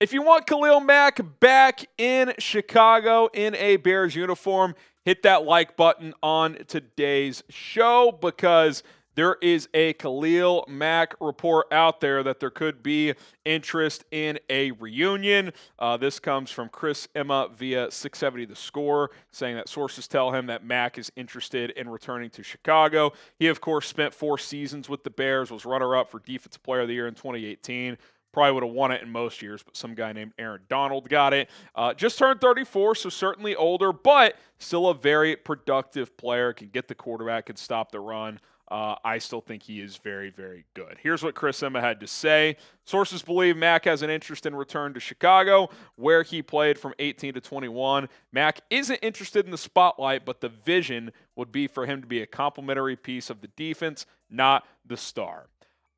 If you want Khalil Mack back in Chicago in a Bears uniform, hit that like button on today's show because there is a Khalil Mack report out there that there could be interest in a reunion. This comes from Chris Emma via 670 The Score, saying that sources tell him that Mack is interested in returning to Chicago. He, of course, spent 4 seasons with the Bears, was runner-up for Defensive Player of the Year in 2018. Probably would have won it in most years, but some guy named Aaron Donald got it. Just turned 34, so certainly older, but still a very productive player. Can get the quarterback, can stop the run. I still think he is very, very good. Here's what Chris Emma had to say. Sources believe Mack has an interest in return to Chicago, where he played from 18 to 21. Mack isn't interested in the spotlight, but the vision would be for him to be a complementary piece of the defense, not the star.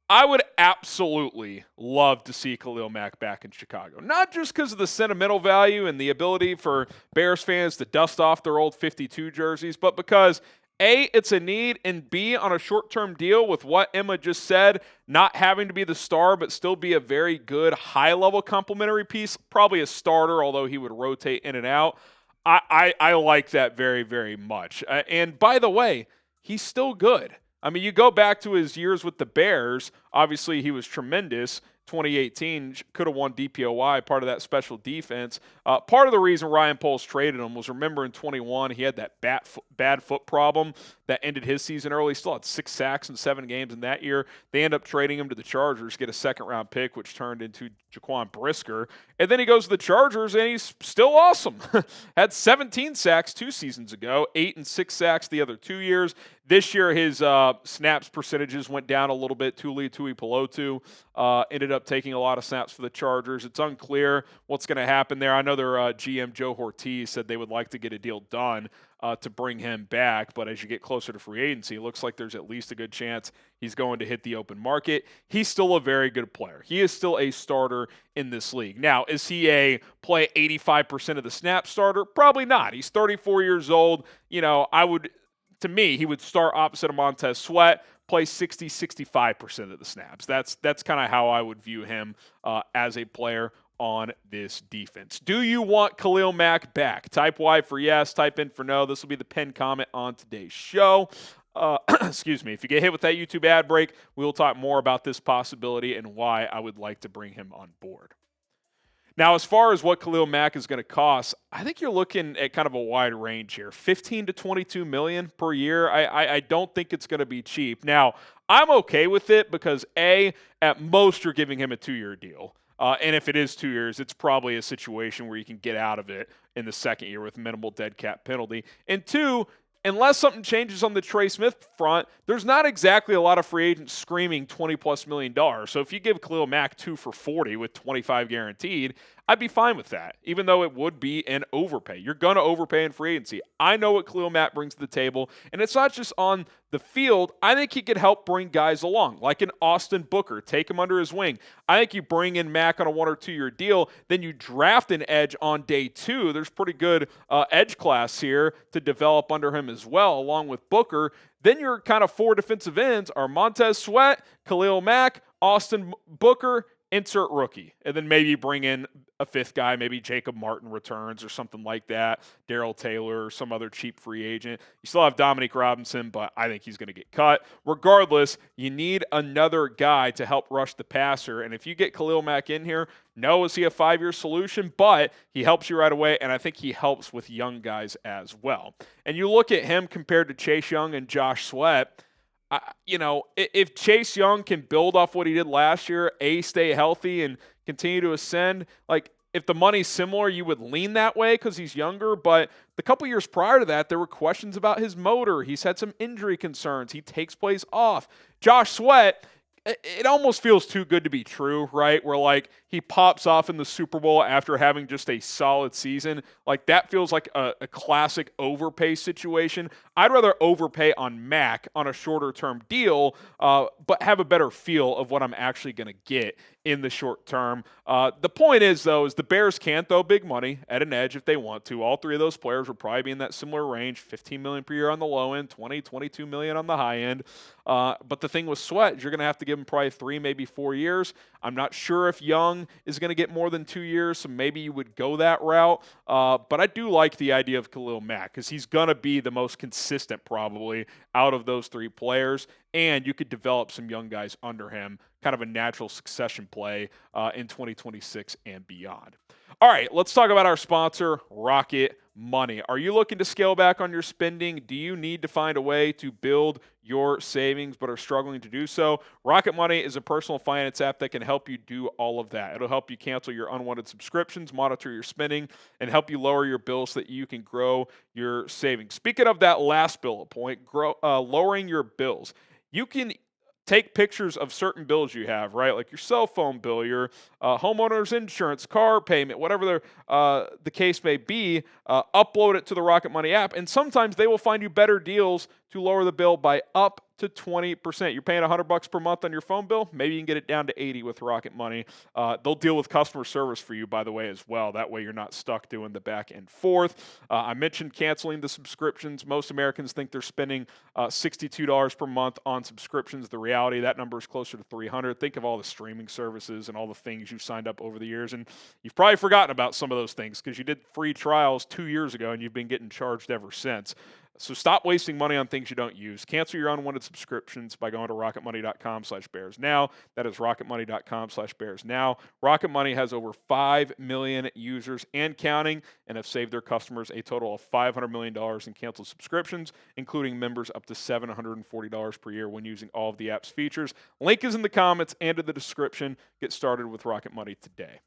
I would absolutely love to see Khalil Mack back in Chicago. Not just because of the sentimental value and the ability for Bears fans to dust off their old 52 jerseys, but because A, it's a need, and B, on a short-term deal with what Emma just said, not having to be the star but still be a very good high-level complementary piece, probably a starter, although he would rotate in and out. I like that very, very much. And by the way, he's still good. I mean, you go back to his years with the Bears, obviously he was tremendous. 2018 could have won DPOY, part of that special defense. Part of the reason Ryan Poles traded him was, remember in 21, he had that bad foot problem that ended his season early. He still had 6 sacks in 7 games in that year. They end up trading him to the Chargers, get a second-round pick, which turned into Jaquan Brisker. And then he goes to the Chargers, and he's still awesome. Had 17 sacks 2 seasons ago, 8 and 6 sacks the other 2 years. This year, his snaps percentages went down a little bit. Tuli Tuipulotu ended up taking a lot of snaps for the Chargers. It's unclear what's going to happen there. I know their GM, Joe Ortiz, said they would like to get a deal done to bring him back, but as you get closer to free agency, it looks like there's at least a good chance he's going to hit the open market. He's still a very good player. He is still a starter in this league. Now, is he a play 85% of the snap starter? Probably not. He's 34 years old. You know, to me, he would start opposite of Montez Sweat, play 60-65% of the snaps. That's kind of how I would view him as a player on this defense. Do you want Khalil Mack back? Type Y for yes, type in for no. This will be the pinned comment on today's show. Excuse me. If you get hit with that YouTube ad break, we will talk more about this possibility and why I would like to bring him on board. Now, as far as what Khalil Mack is going to cost, I think you're looking at kind of a wide range here. 15 to 22 million per year. I don't think it's going to be cheap. Now, I'm okay with it because A, at most you're giving him a 2-year deal. And if it is 2 years, it's probably a situation where you can get out of it in the second year with minimal dead cap penalty. And 2, unless something changes on the Trey Smith front, there's not exactly a lot of free agents screaming $20+ million. So if you give Khalil Mack 2 for $40 with 25 guaranteed, I'd be fine with that, even though it would be an overpay. You're going to overpay in free agency. I know what Khalil Mack brings to the table, and it's not just on the field. I think he could help bring guys along, like an Austin Booker, take him under his wing. I think you bring in Mack on a 1 or 2 year deal, then you draft an edge on day 2. There's pretty good edge class here to develop under him as well, along with Booker. Then your kind of 4 defensive ends are Montez Sweat, Khalil Mack, Austin Booker, insert rookie, and then maybe bring in a 5th guy, maybe Jacob Martin returns or something like that, Darrell Taylor or some other cheap free agent. You still have Dominique Robinson, but I think he's going to get cut. Regardless, you need another guy to help rush the passer, and if you get Khalil Mack in here, no, is he a 5-year solution? But he helps you right away, and I think he helps with young guys as well. And you look at him compared to Chase Young and Josh Sweat, if Chase Young can build off what he did last year, stay healthy and continue to ascend, like if the money's similar, you would lean that way because he's younger. But the couple years prior to that, there were questions about his motor. He's had some injury concerns. He takes plays off. Josh Sweat, it almost feels too good to be true, right? Where like he pops off in the Super Bowl after having just a solid season. Like that feels like a classic overpay situation. I'd rather overpay on Mack on a shorter term deal, but have a better feel of what I'm actually going to get in the short term. The point is, though, is the Bears can throw big money at an edge if they want to. All three of those players will probably be in that similar range, $15 million per year on the low end, $22 million on the high end. But the thing with Sweat is you're going to have to give him probably 3, maybe 4 years. I'm not sure if Young is going to get more than 2 years, so maybe you would go that route. But I do like the idea of Khalil Mack because he's going to be the most consistent probably out of those 3 players, and you could develop some young guys under him, kind of a natural succession play in 2026 and beyond. All right, let's talk about our sponsor, Rocket Money. Are you looking to scale back on your spending? Do you need to find a way to build your savings but are struggling to do so? Rocket Money is a personal finance app that can help you do all of that. It'll help you cancel your unwanted subscriptions, monitor your spending, and help you lower your bills so that you can grow your savings. Speaking of that last bullet point, lowering your bills. You can take pictures of certain bills you have, right? Like your cell phone bill, your homeowner's insurance, car payment, whatever the case may be, upload it to the Rocket Money app, and sometimes they will find you better deals to lower the bill by up to 20%. You're paying $100 per month on your phone bill. Maybe you can get it down to $80 with Rocket Money. They'll deal with customer service for you, by the way, as well. That way you're not stuck doing the back and forth. I mentioned canceling the subscriptions. Most Americans think they're spending $62 per month on subscriptions. The reality, that number is closer to $300. Think of all the streaming services and all the things you've signed up over the years. And you've probably forgotten about some of those things because you did free trials 2 years ago and you've been getting charged ever since. So stop wasting money on things you don't use. Cancel your unwanted subscriptions by going to rocketmoney.com/bearsnow. That is rocketmoney.com/bearsnow. Rocket Money has over 5 million users and counting and have saved their customers a total of $500 million in canceled subscriptions, including members up to $740 per year when using all of the app's features. Link is in the comments and in the description. Get started with Rocket Money today.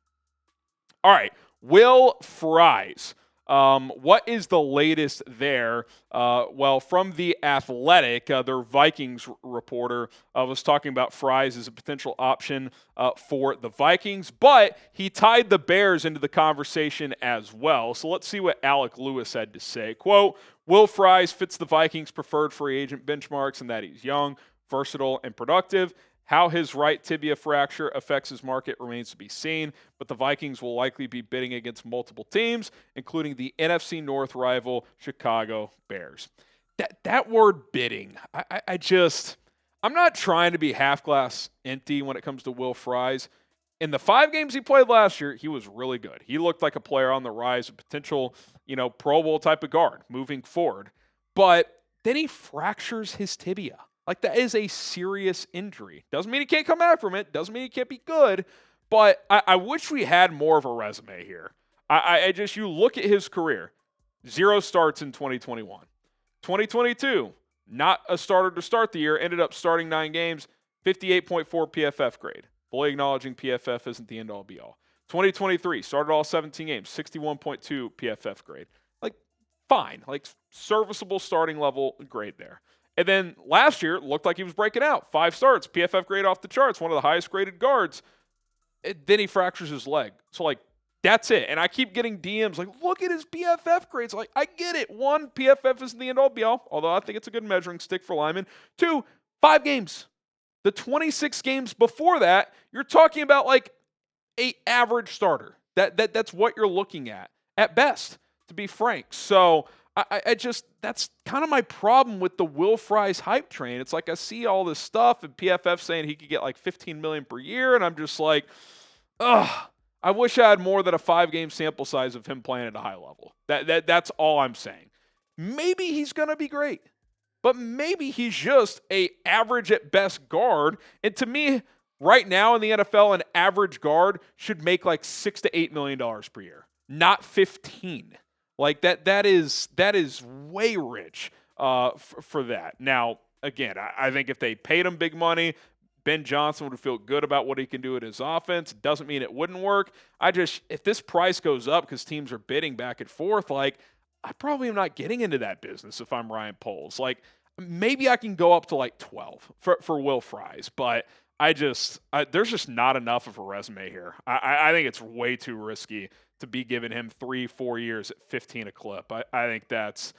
All right, Will Fries. What is the latest there? Well, from The Athletic, their Vikings reporter was talking about Fries as a potential option for the Vikings, but he tied the Bears into the conversation as well. So let's see what Alec Lewis had to say. Quote, Will Fries fits the Vikings' preferred free agent benchmarks in that he's young, versatile, and productive. How his right tibia fracture affects his market remains to be seen, but the Vikings will likely be bidding against multiple teams, including the NFC North rival Chicago Bears. That word bidding, I'm not trying to be half glass empty when it comes to Will Fries. In the 5 games he played last year, he was really good. He looked like a player on the rise, a potential, Pro Bowl type of guard moving forward. But then he fractures his tibia. Like, that is a serious injury. Doesn't mean he can't come back from it. Doesn't mean he can't be good. But I wish we had more of a resume here. You look at his career. 0 starts in 2021. 2022, not a starter to start the year. Ended up starting 9 games. 58.4 PFF grade. Fully acknowledging PFF isn't the end-all, be-all. 2023, started all 17 games. 61.2 PFF grade. Like, fine. Like, serviceable starting level grade there. And then last year, it looked like he was breaking out. 5 starts, PFF grade off the charts, one of the highest graded guards. Then he fractures his leg. So, that's it. And I keep getting DMs look at his PFF grades. I get it. 1, PFF isn't the end-all, be-all, although I think it's a good measuring stick for linemen. 2, 5 games. The 26 games before that, you're talking about, a average starter. That's what you're looking at best, to be frank. So, that's kind of my problem with the Will Fries hype train. It's I see all this stuff and PFF saying he could get $15 million per year, and I'm just I wish I had more than a 5-game sample size of him playing at a high level. That's all I'm saying. Maybe he's going to be great, but maybe he's just a average at best guard. And to me, right now in the NFL, an average guard should make $6 to $8 million per year, not 15. That is way rich for that. Now, again, I think if they paid him big money, Ben Johnson would feel good about what he can do at his offense. Doesn't mean it wouldn't work. If this price goes up because teams are bidding back and forth, I probably am not getting into that business if I'm Ryan Poles. Maybe I can go up to 12 for Will Fries, but there's just not enough of a resume here. I think it's way too risky to be giving him 3-4 years at 15 a clip. I think that's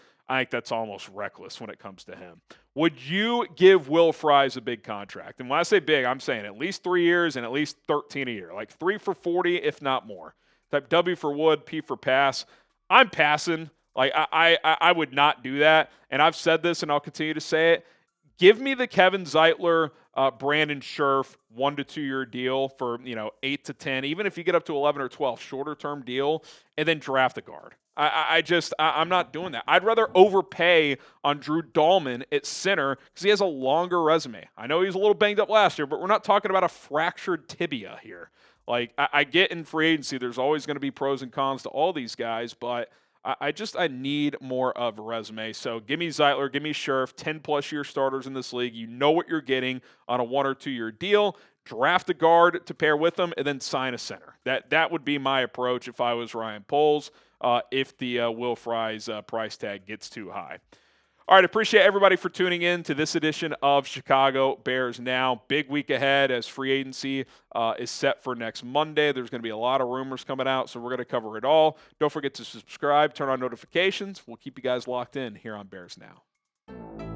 almost reckless when it comes to him. would you give Will Fries a big contract? And when I say big, I'm saying at least 3 years and at least 13 a year, like 3 for 40, if not more. Type W for wood, P for pass. I'm passing. Like, I would not do that. And I've said this and I'll continue to say it. Give me the Kevin Zeitler, Brandon Scherf 1 to 2 year deal for 8 to 10, even if you get up to 11 or 12, shorter term deal, and then draft a guard. I'm not doing that. I'd rather overpay on Drew Dahlman at center because he has a longer resume. I know he was a little banged up last year, but we're not talking about a fractured tibia here. Like, I get in free agency, there's always going to be pros and cons to all these guys, but I need more of a resume. So give me Zeitler, give me Scherf, 10-plus year starters in this league. You know what you're getting on a 1 or 2 year deal. Draft a guard to pair with them, and then sign a center. That would be my approach if I was Ryan Poles, if the Will Fries price tag gets too high. All right, appreciate everybody for tuning in to this edition of Chicago Bears Now. Big week ahead as free agency is set for next Monday. There's going to be a lot of rumors coming out, so we're going to cover it all. Don't forget to subscribe, turn on notifications. We'll keep you guys locked in here on Bears Now.